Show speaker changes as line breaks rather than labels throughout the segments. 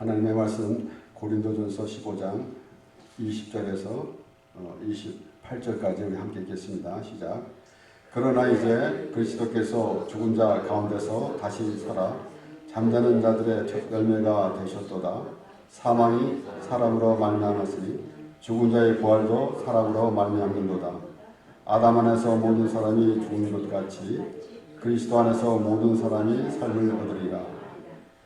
하나님의 말씀 고린도전서 15장 20절에서 28절까지 우리 함께 읽겠습니다. 시작. 그러나 이제 그리스도께서 죽은 자 가운데서 다시 살아 잠자는 자들의 첫 열매가 되셨도다. 사망이 사람으로 말미암았으니 죽은 자의 부활도 사람으로 말미암는도다. 아담 안에서 모든 사람이 죽은 것 같이 그리스도 안에서 모든 사람이 삶을 얻으리라.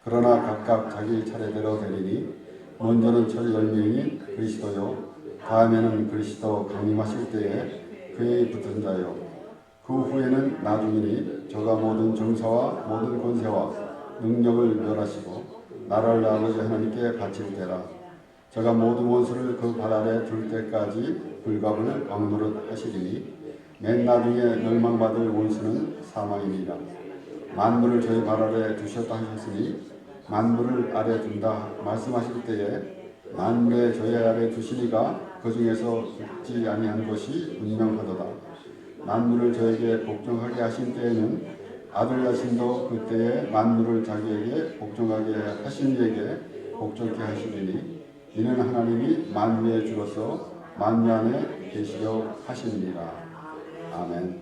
그러나 각각 자기 차례대로 되리니 먼저는 첫 열매인 그리스도요, 다음에는 그리스도 강림하실 때에 그의 붙은 자요, 그 후에는 나중이니 저가 모든 정사와 모든 권세와 능력을 멸하시고 나라를 아버지 하나님께 바칠 때라. 저가 모든 원수를 그 발 아래 둘 때까지 불갑을 왕노릇 하시리니 맨 나중에 멸망받을 원수는 사망이니라. 만물을 저희 발 아래 두셨다 하셨으니 만물을 아래 둔다 말씀하실 때에 만물에 저희 아래 두시니가 그 중에서 죽지 아니한 것이 분명하도다. 만물을 저에게 복종하게 하신 때에는 아들 자신도 그때에 만물을 자기에게 복종하게 하신 이에게 복종케 하시리니 이는 하나님이 만유의 주로서 만유 안에 계시려 하시니라. 아멘.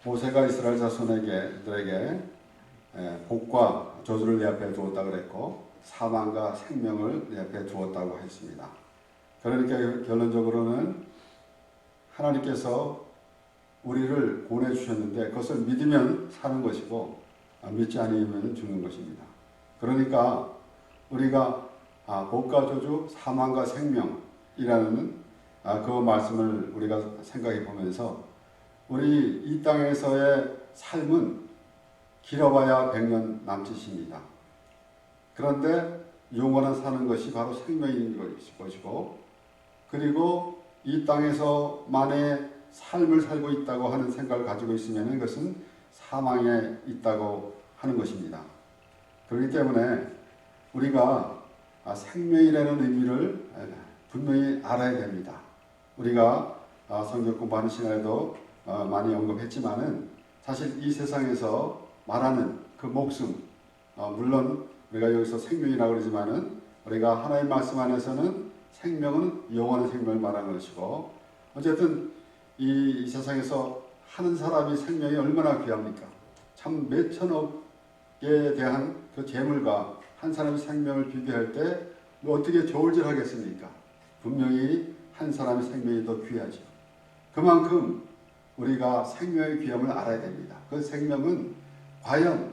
모세가 이스라엘 자손들에게 복과 저주를 내 앞에 두었다 그랬고 사망과 생명을 내 앞에 두었다고 했습니다. 그러니까 결론적으로는 하나님께서 우리를 보내주셨는데 그것을 믿으면 사는 것이고 믿지 않으면 죽는 것입니다. 그러니까 우리가 복과 저주, 사망과 생명이라는 그 말씀을 우리가 생각해 보면서 우리 이 땅에서의 삶은 길어봐야 100년 남짓입니다. 그런데 영원한 사는 것이 바로 생명인 것이고, 그리고 이 땅에서만의 삶을 살고 있다고 하는 생각을 가지고 있으면 그것은 사망에 있다고 하는 것입니다. 그렇기 때문에 우리가 생명이라는 의미를 분명히 알아야 됩니다. 우리가 성경 공부하는 시간에도 많이 언급했지만은 사실 이 세상에서 말하는 그 목숨, 물론 우리가 여기서 생명이라고 그러지만은 우리가 하나님 말씀 안에서는 생명은 영원한 생명을 말하는 것이고, 어쨌든 이 세상에서 하는 사람이 생명이 얼마나 귀합니까? 참 몇 천억에 대한 그 재물과 한 사람의 생명을 비교할 때 어떻게 저울질 하겠습니까? 분명히 한 사람의 생명이 더 귀하죠. 그만큼 우리가 생명의 귀함을 알아야 됩니다. 그 생명은 과연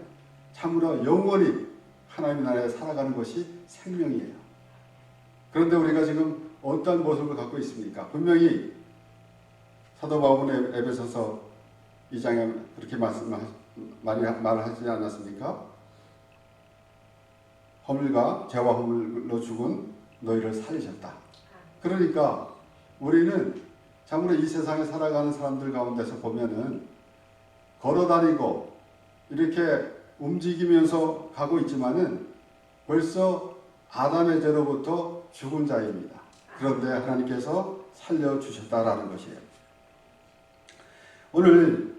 참으로 영원히 하나님 나라에 살아가는 것이 생명이에요. 그런데 우리가 지금 어떤 모습을 갖고 있습니까? 분명히 사도 바울은 에베소서 2장에 그렇게 많이 말하지 않았습니까? 허물과 죄와 허물로 죽은 너희를 살리셨다. 그러니까 우리는 참으로 이 세상에 살아가는 사람들 가운데서 보면은 걸어다니고 이렇게 움직이면서 가고 있지만은 벌써 아담의 죄로부터 죽은 자입니다. 그런데 하나님께서 살려주셨다라는 것이에요. 오늘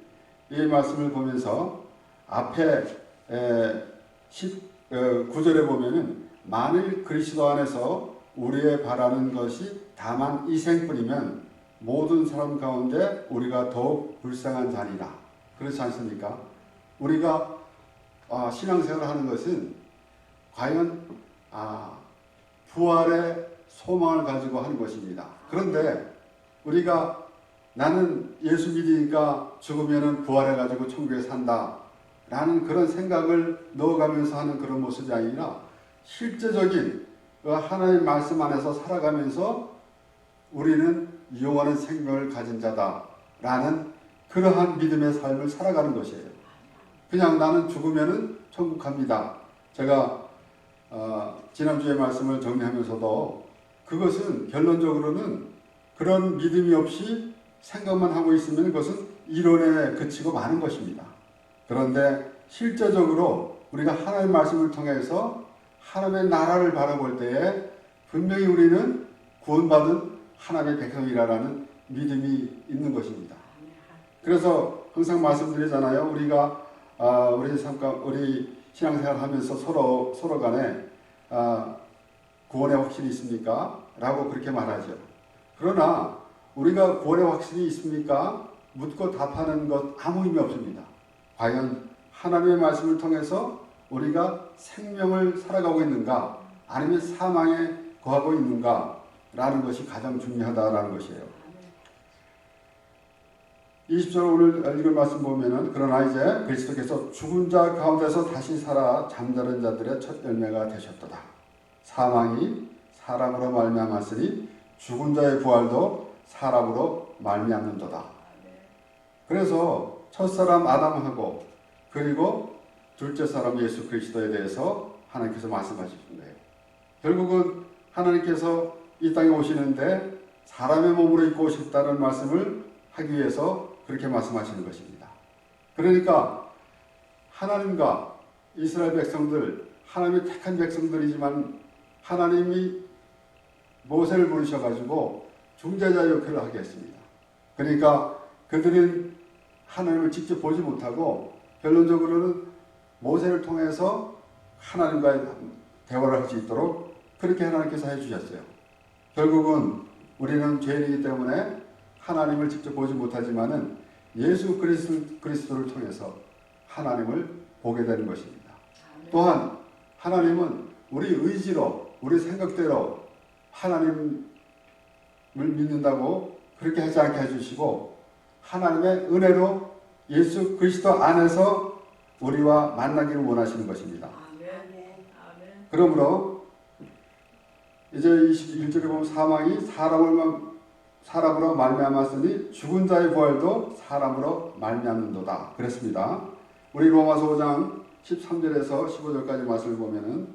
이 말씀을 보면서 앞에 19절에 보면은 만일 그리스도 안에서 우리의 바라는 것이 다만 이생뿐이면 모든 사람 가운데 우리가 더욱 불쌍한 자니라. 그렇지 않습니까? 우리가 신앙생활을 하는 것은 과연 부활의 소망을 가지고 하는 것입니다. 그런데 우리가 나는 예수 믿으니까 죽으면 부활해가지고 천국에 산다 라는 그런 생각을 넣어가면서 하는 그런 모습이 아니라 실제적인 하나님 말씀 안에서 살아가면서 우리는 영원한 생명을 가진 자다라는 그러한 믿음의 삶을 살아가는 것이에요. 그냥 나는 죽으면은 천국 갑니다. 제가 지난주에 말씀을 정리하면서도 그것은 결론적으로는 그런 믿음이 없이 생각만 하고 있으면 그것은 이론에 그치고 마는 것입니다. 그런데 실제적으로 우리가 하나님의 말씀을 통해서 하나님의 나라를 바라볼 때에 분명히 우리는 구원받은 하나님의 백성이라는 믿음이 있는 것입니다. 그래서 항상 말씀드리잖아요. 우리 신앙생활 하면서 서로 간에 구원의 확신이 있습니까? 라고 그렇게 말하죠. 그러나 우리가 구원의 확신이 있습니까? 묻고 답하는 것 아무 의미 없습니다. 과연 하나님의 말씀을 통해서 우리가 생명을 살아가고 있는가? 아니면 사망에 거하고 있는가? 라는 것이 가장 중요하다라는 것이에요. 20절 오늘 읽은 말씀 보면은 그러나 이제 그리스도께서 죽은 자 가운데서 다시 살아 잠자는 자들의 첫 열매가 되셨도다. 사망이 사람으로 말미암았으니 죽은 자의 부활도 사람으로 말미암는도다. 그래서 첫사람 아담하고 그리고 둘째 사람 예수 그리스도에 대해서 하나님께서 말씀하신 거예요. 결국은 하나님께서 이 땅에 오시는데 사람의 몸으로 입고 오셨다는 말씀을 하기 위해서 그렇게 말씀하시는 것입니다. 그러니까 하나님과 이스라엘 백성들, 하나님이 택한 백성들이지만 하나님이 모세를 부르셔가지고 중재자 역할을 하게 했습니다. 그러니까 그들은 하나님을 직접 보지 못하고 결론적으로는 모세를 통해서 하나님과의 대화를 할 수 있도록 그렇게 하나님께서 해주셨어요. 결국은 우리는 죄인이기 때문에 하나님을 직접 보지 못하지만은 예수 그리스도를 통해서 하나님을 보게 되는 것입니다. 또한 하나님은 우리 의지로, 우리 생각대로 하나님을 믿는다고 그렇게 하지 않게 해주시고 하나님의 은혜로 예수 그리스도 안에서 우리와 만나기를 원하시는 것입니다. 그러므로 이제 21절에 보면 사망이 사람으로 말미암았으니 죽은 자의 부활도 사람으로 말미암는도다 그랬습니다. 우리 로마서 5장 13절에서 15절까지 말씀을 보면은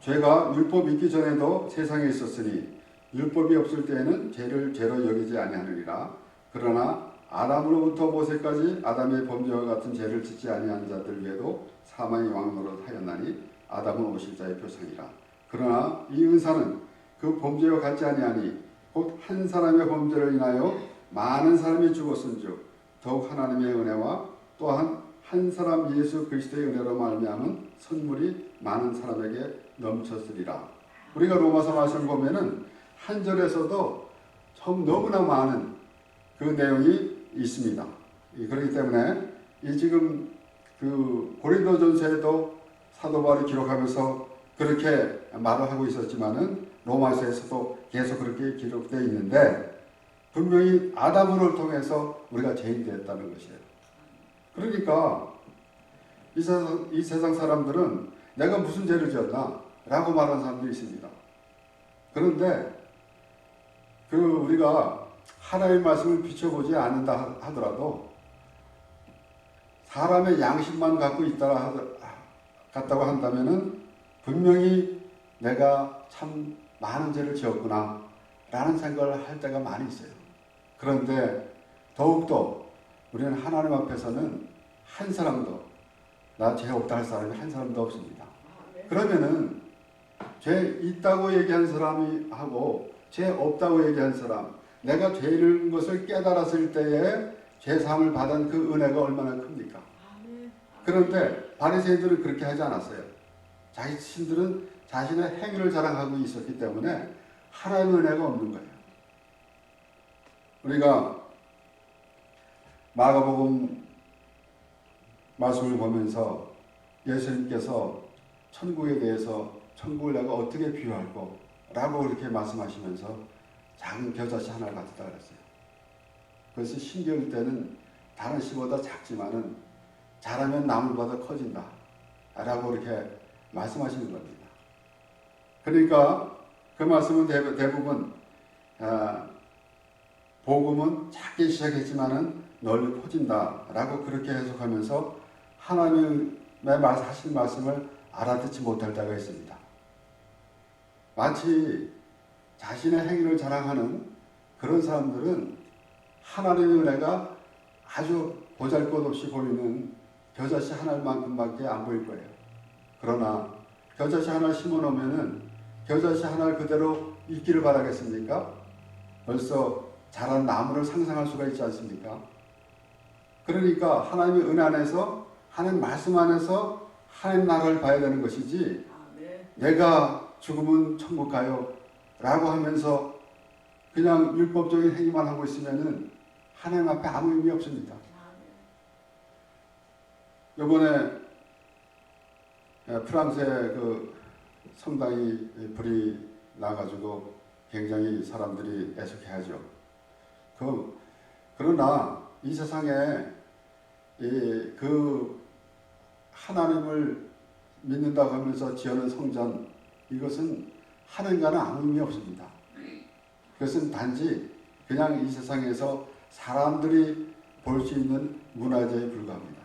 죄가 율법 있기 전에도 세상에 있었으니 율법이 없을 때에는 죄를 죄로 여기지 아니하느니라. 그러나 아담으로부터 모세까지 아담의 범죄와 같은 죄를 짓지 아니한 자들 외에도 사망의 왕노릇 하였나니 아담은 오실 자의 표상이라. 그러나 이 은사는 그 범죄와 같지 아니하니 곧 한 사람의 범죄를 인하여 많은 사람이 죽었은즉 더욱 하나님의 은혜와 또한 한 사람 예수 그리스도의 은혜로 말미암은 선물이 많은 사람에게 넘쳤으리라. 우리가 로마서 말씀을 보면은 한 절에서도 너무나 많은 그 내용이 있습니다. 그렇기 때문에 이 지금 그 고린도전서에도 사도 바울이 기록하면서 그렇게 말을 하고 있었지만은 로마서에서도 계속 그렇게 기록되어 있는데 분명히 아담을 통해서 우리가 죄인 되었다는 것이에요. 그러니까 이 세상 사람들은 내가 무슨 죄를 지었나? 라고 말하는 사람들이 있습니다. 그런데 우리가 하나님의 말씀을 비춰보지 않는다 하더라도 사람의 양심만 갖고 같다고 한다면은 분명히 내가 참 많은 죄를 지었구나 라는 생각을 할 때가 많이 있어요. 그런데 더욱더 우리는 하나님 앞에서는 한 사람도 나 죄 없다 할 사람이 한 사람도 없습니다. 그러면은 죄 있다고 얘기한 사람이 하고 죄 없다고 얘기한 사람, 내가 죄인 것을 깨달았을 때에 죄사함을 받은 그 은혜가 얼마나 큽니까? 그런데 바리새인들은 그렇게 하지 않았어요. 자신들은 자신의 행위를 자랑하고 있었기 때문에 하나님의 은혜가 없는 거예요. 우리가 마가복음 말씀을 보면서 예수님께서 천국에 대해서 천국을 내가 어떻게 비유할고 라고 그렇게 말씀하시면서 작은 겨자씨 하나를 갖다 그랬어요. 그래서 신기할 때는 다른 씨보다 작지만은 자라면 나물보다 커진다 라고 그렇게 말씀하시는 겁니다. 그러니까 그 말씀은 대부분 복음은 작게 시작했지만은 널리 퍼진다 라고 그렇게 해석하면서 하나님의 하신 말씀을 알아듣지 못할 때가 있습니다. 마치 자신의 행위를 자랑하는 그런 사람들은 하나님의 은혜가 아주 보잘것없이 보이는 겨자씨 하나만큼밖에 안 보일 거예요. 그러나 겨자씨 하나 심어놓으면은 겨자씨 하나를 그대로 있기를 바라겠습니까? 벌써 자란 나무를 상상할 수가 있지 않습니까? 그러니까 하나님의 은혜 안에서 하나님 말씀 안에서 하나님 나라를 봐야 되는 것이지
아멘.
내가 죽으면 천국 가요 라고 하면서 그냥 율법적인 행위만 하고 있으면은 하나님 앞에 아무 의미 없습니다. 이번에 프랑스의 그 성당이 불이 나가지고 굉장히 사람들이 애석해하죠. 그러나 이 세상에 그 하나님을 믿는다고 하면서 지어낸 성전, 이것은 하나님과는 아무 의미 없습니다. 그것은 단지 그냥 이 세상에서 사람들이 볼 수 있는 문화재에 불과합니다.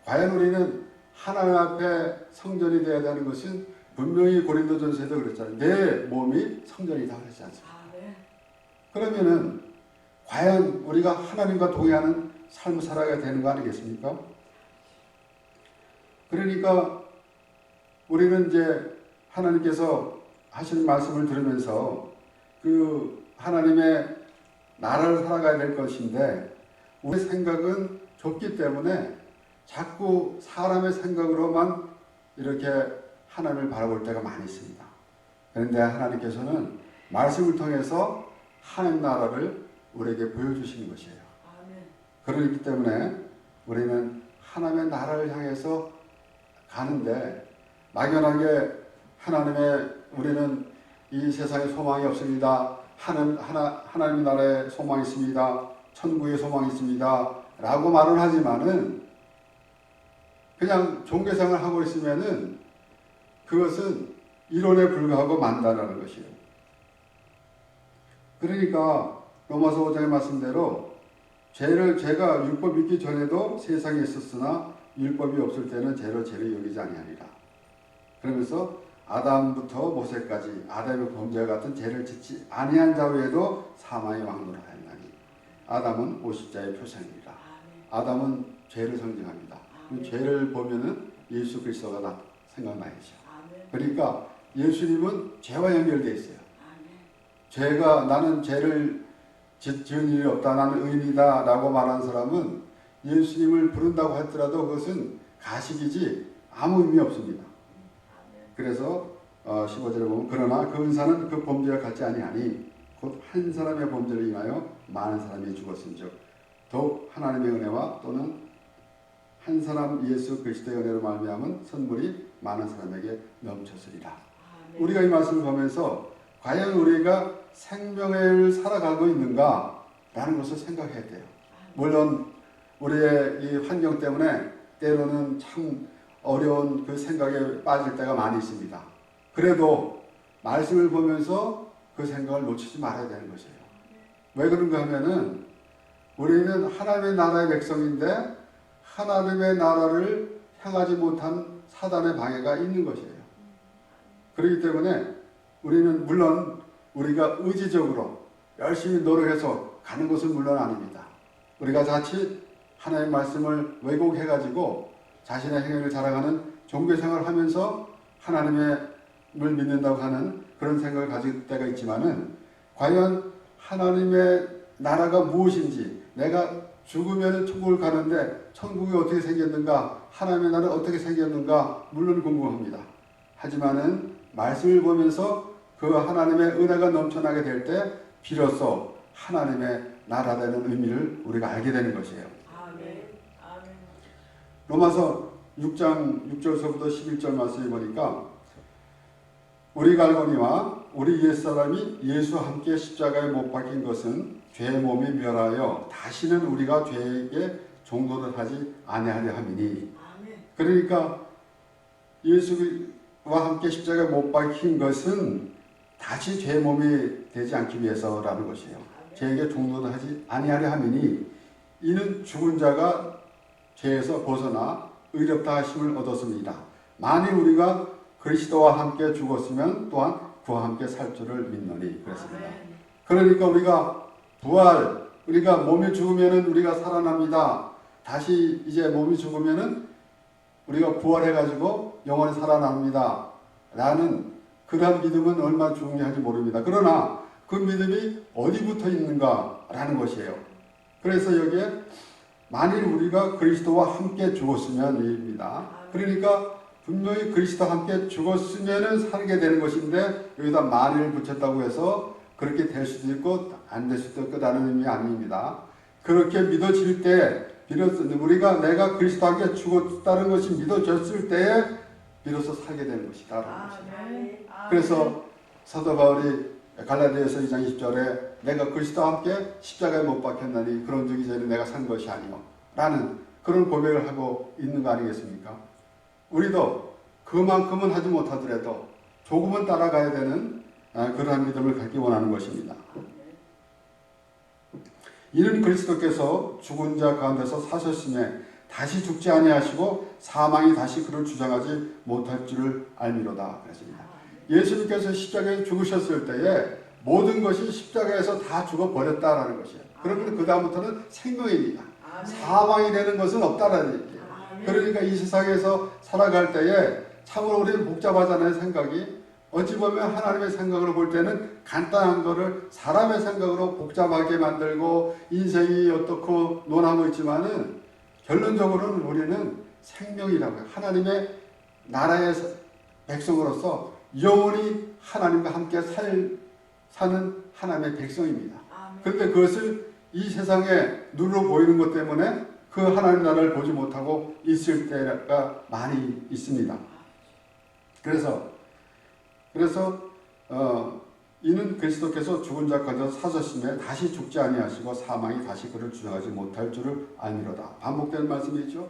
과연 우리는 하나님 앞에 성전이 되어야 되는 것은 분명히 고린도전서에도 그랬잖아요. 내 몸이 성전이다 그랬지 않습니까? 그러면은 과연 우리가 하나님과 동의하는 삶을 살아야 되는 거 아니겠습니까? 그러니까 우리는 이제 하나님께서 하시는 말씀을 들으면서 그 하나님의 나라를 살아가야 될 것인데 우리 생각은 좁기 때문에 자꾸 사람의 생각으로만 이렇게 하나님을 바라볼 때가 많이 있습니다. 그런데 하나님께서는 말씀을 통해서 하나님 나라를 우리에게 보여주시는 것이에요. 그렇기 때문에 우리는 하나님의 나라를 향해서 가는데 막연하게 우리는 이 세상에 소망이 없습니다. 하나님 나라에 소망이 있습니다. 천국에 소망이 있습니다. 라고 말을 하지만은 그냥 종교생활을 하고 있으면은 그것은 이론에 불과하고 만다라는 것이에요. 그러니까 로마서 5장의 말씀대로 죄가 율법 있기 전에도 세상에 있었으나 율법이 없을 때는 죄를 여기지 아니하리라. 그러면서 아담부터 모세까지 아담의 범죄와 같은 죄를 짓지 아니한 자 외에도 사망의 왕노를 하였나니 아담은 오십자의 표상이라. 아담은 죄를 상징합니다. 죄를 보면은 예수 그리스도가 생각나야죠. 그러니까 예수님은 죄와 연결되어 있어요. 나는 죄를 지은 일이 없다, 나는 의인이다 라고 말하는 사람은 예수님을 부른다고 했더라도 그것은 가식이지 아무 의미 없습니다. 그래서 15절에 보면 그러나 그 은사는 그 범죄와 같지 아니하니 곧 한 사람의 범죄를 인하여 많은 사람이 죽었은즉 더욱 하나님의 은혜와 또는 한 사람 예수 그리스도의 은혜로 말미암은 선물이 많은 사람에게 넘쳤으리라. 우리가 이 말씀을 보면서 과연 우리가 생명을 살아가고 있는가 라는 것을 생각해야 돼요. 물론 우리의 이 환경 때문에 때로는 참 어려운 그 생각에 빠질 때가 많이 있습니다. 그래도 말씀을 보면서 그 생각을 놓치지 말아야 되는 것이에요. 왜 그런가 하면은 우리는 하나님의 나라의 백성인데 하나님의 나라를 향하지 못한 사단의 방해가 있는 것이에요. 그렇기 때문에 우리는 물론 우리가 의지적으로 열심히 노력해서 가는 것은 물론 아닙니다. 우리가 자칫 하나님의 말씀을 왜곡해가지고 자신의 행위를 자랑하는 종교생활을 하면서 하나님을 믿는다고 하는 그런 생각을 가질 때가 있지만은 과연 하나님의 나라가 무엇인지, 내가 죽으면 천국을 가는데 천국이 어떻게 생겼는가, 하나님의 나라는 어떻게 생겼는가 물론 궁금합니다. 하지만은 말씀을 보면서 그 하나님의 은혜가 넘쳐나게 될 때 비로소 하나님의 나라라는 의미를 우리가 알게 되는 것이에요. 로마서 6장 6절서부터 11절 말씀에 보니까 우리가 알거니와 우리 옛사람이 예수와 함께 십자가에 못 박힌 것은 죄의 몸이 멸하여 다시는 우리가 죄에게 종노릇 하지 아니하려 함이니. 그러니까 예수와 함께 십자가에 못 박힌 것은 다시 죄의 몸이 되지 않기 위해서라는 것이에요. 죄에게 종노릇 하지 아니하려 함이니 이는 죽은 자가 죄에서 벗어나 의롭다 하심을 얻었습니다. 만일 우리가 그리스도와 함께 죽었으면 또한 그와 함께 살 줄을 믿노니 그랬습니다. 그러니까 우리가 우리가 몸이 죽으면은 우리가 살아납니다. 다시 이제 몸이 죽으면은 우리가 부활해가지고 영원히 살아납니다. 라는 그러한 믿음은 얼마나 중요한지 모릅니다. 그러나 그 믿음이 어디부터 있는가 라는 것이에요. 그래서 여기에 만일 우리가 그리스도와 함께 죽었으면입니다. 그러니까 분명히 그리스도와 함께 죽었으면은 살게 되는 것인데 여기다 만일을 붙였다고 해서 그렇게 될 수도 있고 안 될 수도 있다는 의미 아닙니다. 그렇게 믿어질 때 비로소 우리가 내가 그리스도와 함께 죽었다는 것이 믿어졌을 때에 비로소 살게 되는 것이다. 그래서 사도 바울이 갈라디아서 2장 20절에 내가 그리스도와 함께 십자가에 못 박혔나니 그런 적이 전에 내가 산 것이 아니요 라는 그런 고백을 하고 있는 거 아니겠습니까? 우리도 그만큼은 하지 못하더라도 조금은 따라가야 되는 그러한 믿음을 갖기 원하는 것입니다. 이는 그리스도께서 죽은 자 가운데서 사셨음에 다시 죽지 아니하시고 사망이 다시 그를 주장하지 못할 줄을 알미로다 그랬습니다. 예수님께서 십자가에 죽으셨을 때에 모든 것이 십자가에서 다 죽어버렸다라는 것이에요. 그러면 그 다음부터는 생명입니다. 사망이 되는 것은 없다라는 얘기예요. 그러니까 이 세상에서 살아갈 때에 참으로 우리는 복잡하잖아요. 생각이. 어찌 보면 하나님의 생각으로 볼 때는 간단한 거를 사람의 생각으로 복잡하게 만들고 인생이 어떻고 논하고 있지만은 결론적으로는 우리는 생명이라고 해요. 하나님의 나라의 백성으로서 영원히 하나님과 함께 사는 하나님의 백성입니다. 그런데 그것을 이 세상에 눈으로 보이는 것 때문에 그 하나님 나라를 보지 못하고 있을 때가 많이 있습니다. 그래서 이는 그리스도께서 죽은 자 가운데서 사셨음에 다시 죽지 아니하시고 사망이 다시 그를 주장하지 못할 줄을 알미로다. 반복되는 말씀이죠.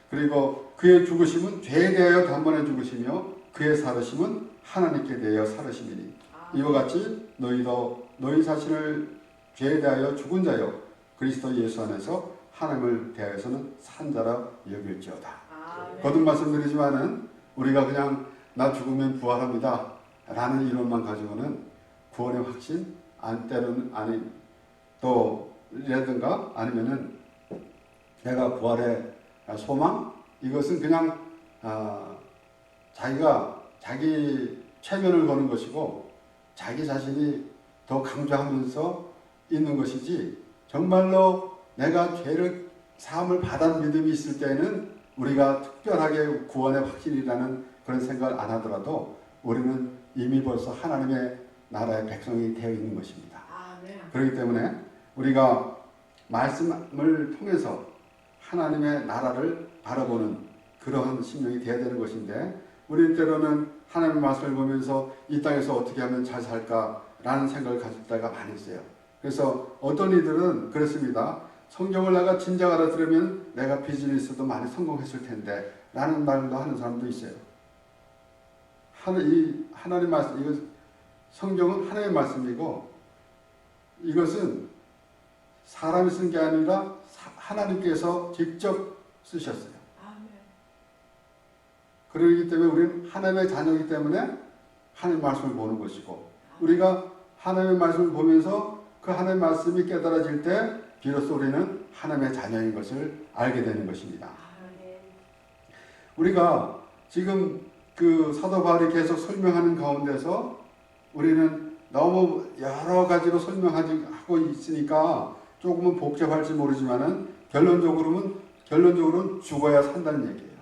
그리고 그의 죽으심은 죄에 대하여 단번에 죽으시며 그의 살으심은 하나님께 대하여 살으심이니 이와 같이 너희도 너희 자신을 죄에 대하여 죽은 자요 그리스도 예수 안에서 하나님을 대하여서는 산 자라 여길지어다. 거듭 말씀드리지만은 우리가 그냥 나 죽으면 부활합니다 라는 이론만 가지고는 구원의 확신 때로는 아니 또 라든가 아니면은 내가 부활의 소망 이것은 그냥 자기가 자기 체면을 거는 것이고 자기 자신이 더 강조하면서 있는 것이지 정말로 내가 죄를 사함을 받은 믿음이 있을 때는 우리가 특별하게 구원의 확신이라는 그런 생각을 안 하더라도 우리는 이미 벌써 하나님의 나라의 백성이 되어 있는 것입니다. 그렇기 때문에 우리가 말씀을 통해서 하나님의 나라를 바라보는 그러한 심령이 되어야 되는 것인데 우리 때로는 하나님의 말씀을 보면서 이 땅에서 어떻게 하면 잘 살까라는 생각을 가질 때가 많이 있어요. 그래서 어떤 이들은 그렇습니다. 성경을 내가 진작 알아들으면 내가 비즈니스도 많이 성공했을 텐데 라는 말도 하는 사람도 있어요. 하나님 말씀, 이거 성경은 하나님의 말씀이고 이것은 사람이 쓴 게 아니라 하나님께서 직접 쓰셨어요. 그러기 때문에 우리는 하나님의 자녀이기 때문에 하나님의 말씀을 보는 것이고 우리가 하나님의 말씀을 보면서 그 하나님의 말씀이 깨달아질 때 비로소 우리는 하나님의 자녀인 것을 알게 되는 것입니다. 우리가 지금 그 사도 바울이 계속 설명하는 가운데서 우리는 너무 여러 가지로 설명하고 있으니까 조금은 복잡할지 모르지만은 결론적으로는 죽어야 산다는 얘기예요.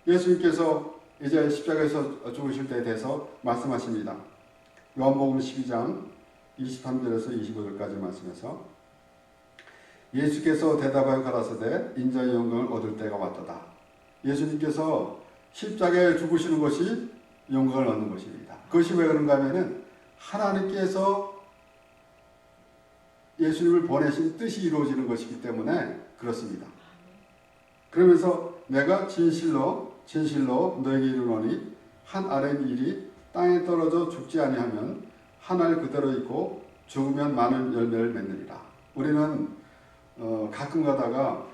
예수님께서 이제 십자가에서 죽으실 때에 대해서 말씀하십니다. 요한복음 12장 23절에서 25절까지 말씀해서 예수께서 대답하여 가라사대 인자의 영광을 얻을 때가 왔도다. 예수님께서 십자가에 죽으시는 것이 영광을 얻는 것입니다. 그것이 왜 그런가 하면은 하나님께서 예수님을 보내신 뜻이 이루어지는 것이기 때문에 그렇습니다. 그러면서 내가 진실로 너에게 이르노니 한 알의 일이 땅에 떨어져 죽지 아니하면 한 알 그대로 있고 죽으면 많은 열매를 맺느니라. 우리는 가끔 가다가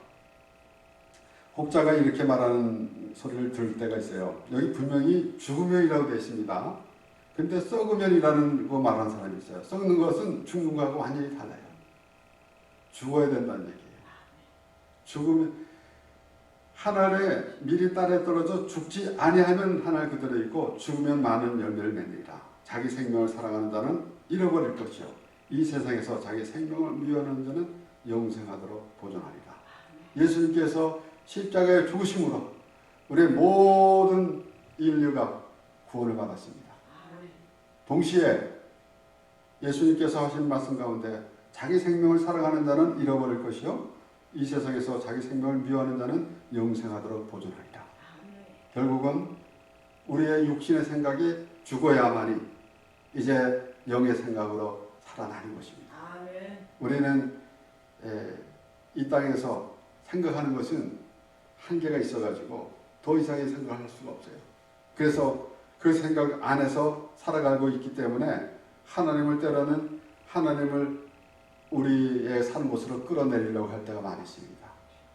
혹자가 이렇게 말하는 소리를 들을 때가 있어요. 여기 분명히 죽으면이라고 되어 있습니다. 근데 썩으면이라는 거 말하는 사람이 있어요. 썩는 것은 죽는 것하고 완전히 달라요. 죽어야 된다는 얘기예요. 죽으면 한 알에 미리 땅에 떨어져 죽지 아니하면 한 알 그대로 있고 죽으면 많은 열매를 맺느니라. 자기 생명을 사랑하는 자는 잃어버릴 것이요 이 세상에서 자기 생명을 미워하는 자는 영생하도록 보존하리라. 예수님께서 십자가에 죽으심으로 우리의 모든 인류가 구원을 받았습니다. 동시에 예수님께서 하신 말씀 가운데 자기 생명을 사랑하는 자는 잃어버릴 것이요 이 세상에서 자기 생명을 미워하는 자는 영생하도록 보존하리라. 결국은 우리의 육신의 생각이 죽어야만이 이제 영의 생각으로 살아나는 것입니다. 우리는 이 땅에서 생각하는 것은 한계가 있어가지고 더 이상의 생각을 할 수가 없어요. 그래서 그 생각 안에서 살아가고 있기 때문에 하나님을 때로는 하나님을 우리의 사는 곳으로 끌어내리려고 할 때가 많이 있습니다.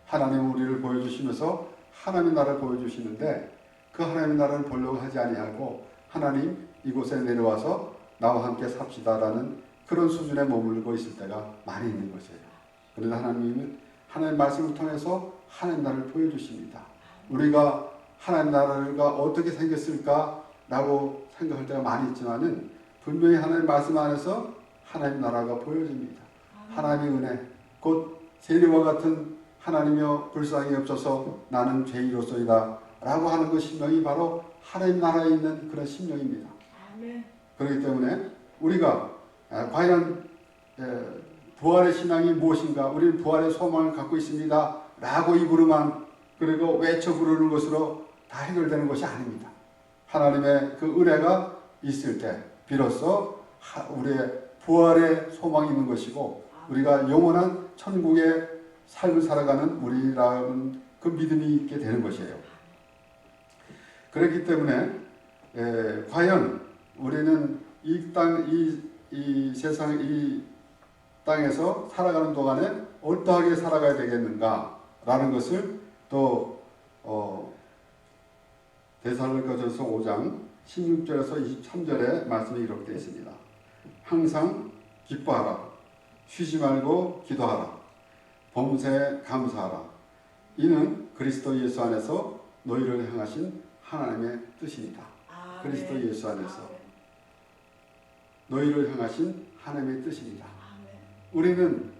하나님은 우리를 보여주시면서 하나님의 나라를 보여주시는데 그 하나님의 나라를 보려고 하지 아니하고 하나님 이곳에 내려와서 나와 함께 삽시다라는 그런 수준에 머물고 있을 때가 많이 있는 것이에요. 그런데 하나님은 하나님의 말씀을 통해서 하나님 나라를 보여주십니다. 우리가 하나님 나라가 어떻게 생겼을까라고 생각할 때가 많이 있지만은 분명히 하나님 말씀 안에서 하나님 나라가 보여집니다. 하나님의 은혜, 곧 세리와 같은 하나님이여 불쌍히 여겨서 나는 죄인으로서이다 라고 하는 그 심령이 바로 하나님 나라에 있는 그런 심령입니다. 그렇기 때문에 우리가 과연 부활의 신앙이 무엇인가, 우리는 부활의 소망을 갖고 있습니다 라고 입으로만 그리고 외쳐 부르는 것으로 다 해결되는 것이 아닙니다. 하나님의 그 은혜가 있을 때 비로소 우리의 부활의 소망이 있는 것이고 우리가 영원한 천국의 삶을 살아가는 우리라는 그 믿음이 있게 되는 것이에요. 그렇기 때문에 과연 우리는 이 세상 이 땅에서 살아가는 동안에 어떠하게 살아가야 되겠는가라는 것을 또 데살로니가전서 5장 16절에서 23절의 말씀이 이렇게 되어 있습니다. 항상 기뻐하라. 쉬지 말고 기도하라. 범사에 감사하라. 이는 그리스도 예수 안에서 너희를 향하신 하나님의 뜻입니다. 그리스도 예수 안에서 너희를 향하신 하나님의 뜻입니다. 우리는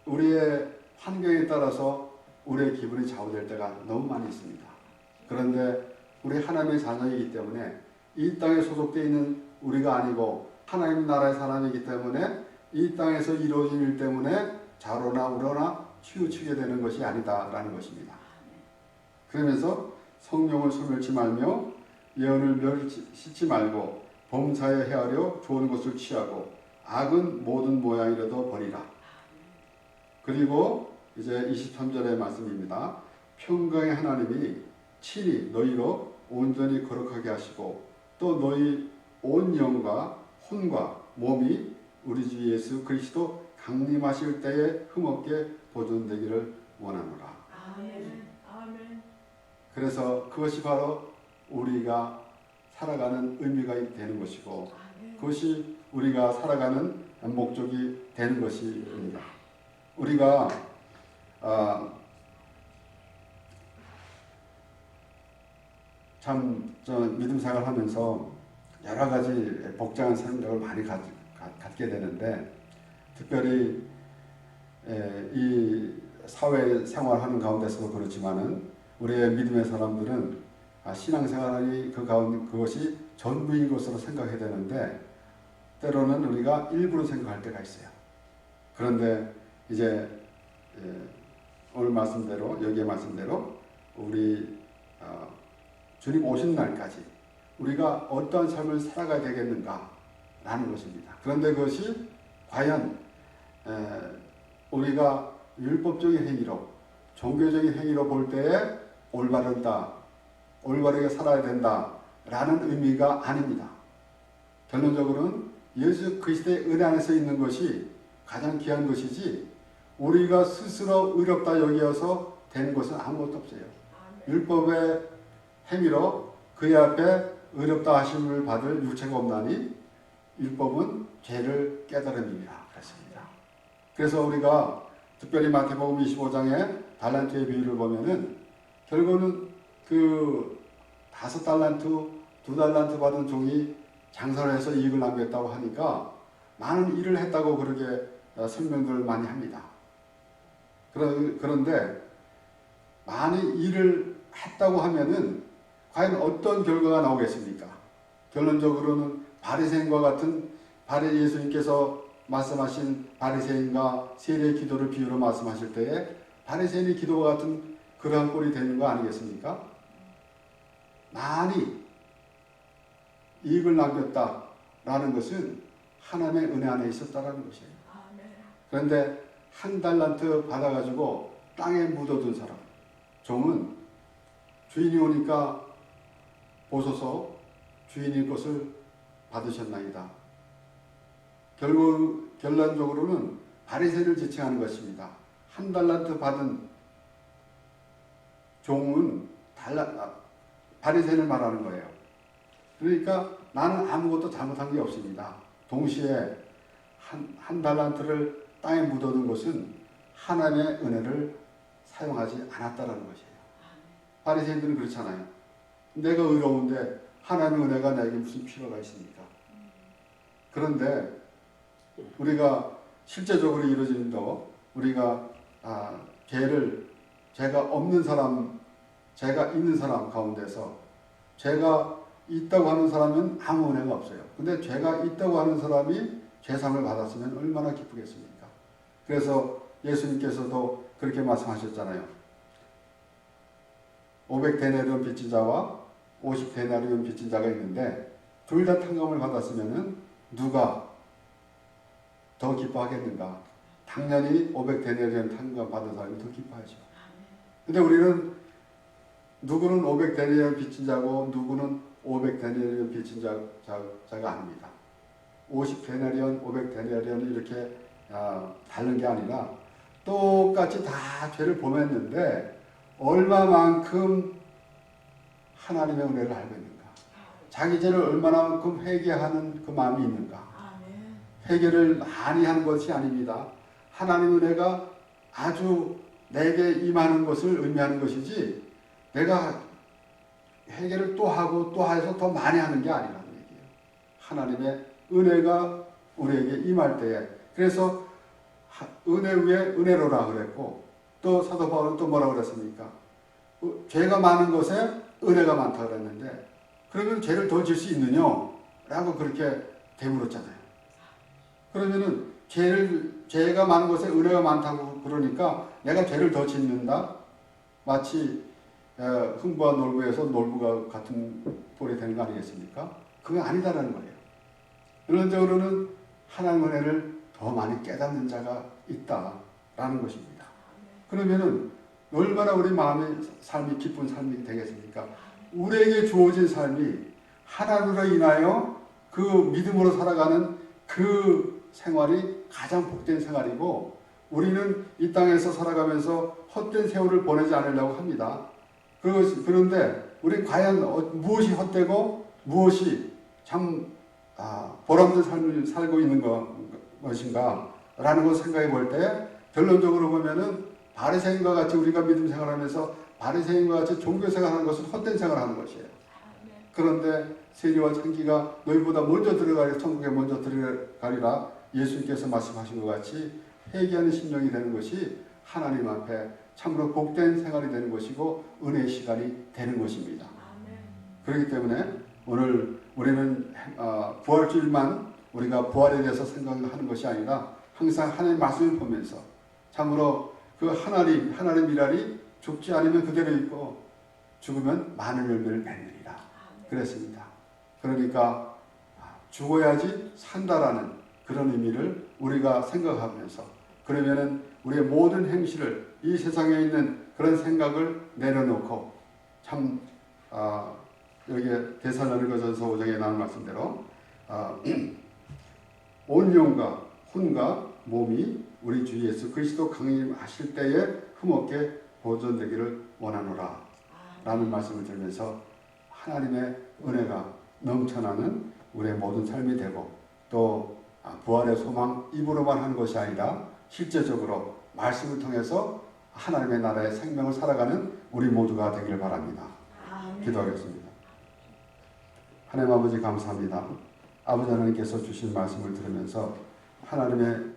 우리의 환경에 따라서 우리의 기분이 좌우될 때가 너무 많이 있습니다. 그런데 우리 하나님의 자녀이기 때문에 이 땅에 소속되어 있는 우리가 아니고 하나님 나라의 사람이기 때문에 이 땅에서 이루어진 일 때문에 좌로나 우로나 치우치게 되는 것이 아니다라는 것입니다. 그러면서 성령을 소멸치 말며 예언을 멸시치 말고 범사에 헤아려 좋은 것을 취하고 악은 모든 모양이라도 버리라. 그리고 이제 23절의 말씀입니다. 평강의 하나님이 친히 너희로 온전히 거룩하게 하시고 또 너희 온 영과 혼과 몸이 우리 주 예수 그리스도 강림하실 때에 흠없게 보존되기를 원하노라.
아멘. 아멘.
그래서 그것이 바로 우리가 살아가는 의미가 되는 것이고 그것이 우리가 살아가는 목적이 되는 것입니다. 우리가 참 믿음 생활을 하면서 여러 가지 복잡한 생각을 많이 갖게 되는데 특별히 이 사회 생활하는 가운데서도 그렇지만은 우리의 믿음의 사람들은 신앙생활이 그것이 전부인 것으로 생각해야 되는데 때로는 우리가 일부러 생각할 때가 있어요. 그런데 이제 오늘 말씀대로 여기의 말씀대로 우리 주님 오신 날까지 우리가 어떠한 삶을 살아가야 되겠는가 라는 것입니다. 그런데 그것이 과연 우리가 율법적인 행위로 종교적인 행위로 볼 때에 올바르게 살아야 된다 라는 의미가 아닙니다. 결론적으로는 예수 그리스도의 은혜 안에서 있는 것이 가장 귀한 것이지 우리가 스스로 의롭다 여기어서 된 것은 아무것도 없어요. 율법의 행위로 그의 앞에 의롭다 하심을 받을 육체가 없나니 율법은 죄를 깨달음이라 그랬습니다. 그래서 우리가 특별히 마태복음 25장의 달란트의 비유를 보면은 결국은 그 5달란트, 2달란트 받은 종이 장사를 해서 이익을 남겼다고 하니까 많은 일을 했다고 그렇게 설명들을 많이 합니다. 그런데 많이 일을 했다고 하면은 과연 어떤 결과가 나오겠습니까? 결론적으로는 바리새인과 같은 예수님께서 말씀하신 바리새인과 세례 기도를 비유로 말씀하실 때에 바리새인의 기도와 같은 그러한 꼴이 되는 거 아니겠습니까? 많이 이익을 남겼다라는 것은 하나님의 은혜 안에 있었다라는 것이에요. 그런데 한 달란트 받아가지고 땅에 묻어둔 사람, 종은 주인이 오니까 보소서 주인이 것을 받으셨나이다. 결론적으로는 바리새인을 지칭하는 것입니다. 한 달란트 받은 종은 바리새인을 말하는 거예요. 그러니까 나는 아무것도 잘못한 게 없습니다. 동시에 한 달란트를 땅에 묻어둔 것은 하나님의 은혜를 사용하지 않았다라는 것이에요. 바리새인들은 그렇잖아요. 내가 의로운데 하나님의 은혜가 내게 무슨 필요가 있습니까? 그런데 우리가 실제적으로 이루어지는 우리가 죄가 없는 사람, 죄가 있는 사람 가운데서 죄가 있다고 하는 사람은 아무 은혜가 없어요. 근데 죄가 있다고 하는 사람이 죄상을 받았으면 얼마나 기쁘겠습니까? 그래서 예수님께서도 그렇게 말씀하셨잖아요. 500데나리온 빚진 자와 50데나리온 빚진 자가 있는데 둘 다 탕감을 받았으면 누가 더 기뻐하겠는가? 당연히 500데나리온 탕감 받은 사람이 더 기뻐하죠. 근데 우리는 누구는 500데나리온 빚진 자고 누구는 500데나리온 빚진 자가 아닙니다. 50데나리온, 500데나리온이 이렇게 다른 게 아니라 똑같이 다 죄를 범했는데 얼마만큼 하나님의 은혜를 알고 있는가? 자기 죄를 얼마만큼 회개하는 그 마음이 있는가? 회개를 많이 하는 것이 아닙니다. 하나님의 은혜가 아주 내게 임하는 것을 의미하는 것이지 내가 회개를 또 하고 또 해서 더 많이 하는 게 아니라는 얘기예요. 하나님의 은혜가 우리에게 임할 때에 그래서 은혜 위에 은혜로라 그랬고 또 사도 바울은 또 뭐라고 그랬습니까? 죄가 많은 것에 은혜가 많다 그랬는데 그러면 죄를 더 질 수 있느냐? 라고 그렇게 되물었잖아요. 그러면은 죄가 많은 것에 은혜가 많다고 그러니까 내가 죄를 더 짓는다? 마치 흥부와 놀부에서 놀부가 같은 꼴이 되는 거 아니겠습니까? 그건 아니다라는 거예요. 결론적으로는 하나님의 은혜를 더 많이 깨닫는 자가 있다라는 것입니다. 그러면은 얼마나 우리 마음의 삶이 기쁜 삶이 되겠습니까? 우리에게 주어진 삶이 하나님으로 인하여 그 믿음으로 살아가는 그 생활이 가장 복된 생활이고 우리는 이 땅에서 살아가면서 헛된 세월을 보내지 않으려고 합니다. 그런데 우리 과연 무엇이 헛되고 무엇이 참 보람된 삶을 살고 있는 것인가 라는 것을 생각해 볼 때 결론적으로 보면은 바리새인과 같이 우리가 믿음 생활하면서 바리새인과 같이 종교 생활하는 것은 헛된 생활하는 것이에요. 그런데 세리와 창기가 너희보다 먼저 들어가리 천국에 먼저 들어가리라 예수님께서 말씀하신 것 같이 회개하는 심령이 되는 것이 하나님 앞에 참으로 복된 생활이 되는 것이고 은혜의 시간이 되는 것입니다. 그렇기 때문에 오늘 우리는 부활주일만 우리가 부활에 대해서 생각하는 것이 아니라 항상 하나님의 말씀을 보면서 참으로 그 하나님 미랄이 죽지 않으면 그대로 있고 죽으면 많은 열매를 맺느니라 그랬습니다. 그러니까 죽어야지 산다라는 그런 의미를 우리가 생각하면서 그러면은 우리의 모든 행실을 이 세상에 있는 그런 생각을 내려놓고 참 여기에 데살로니가전서 5장에 나온 말씀대로 온 영과 혼과 몸이 우리 주 예수 그리스도 강림하실 때에 흠없게 보존되기를 원하노라 라는 말씀을 들으면서 하나님의 은혜가 넘쳐나는 우리의 모든 삶이 되고 또 부활의 소망 입으로만 하는 것이 아니라 실제적으로 말씀을 통해서 하나님의 나라의 생명을 살아가는 우리 모두가 되길 바랍니다. 기도하겠습니다. 하나님 아버지 감사합니다. 아버지 하나님께서 주신 말씀을 들으면서 하나님의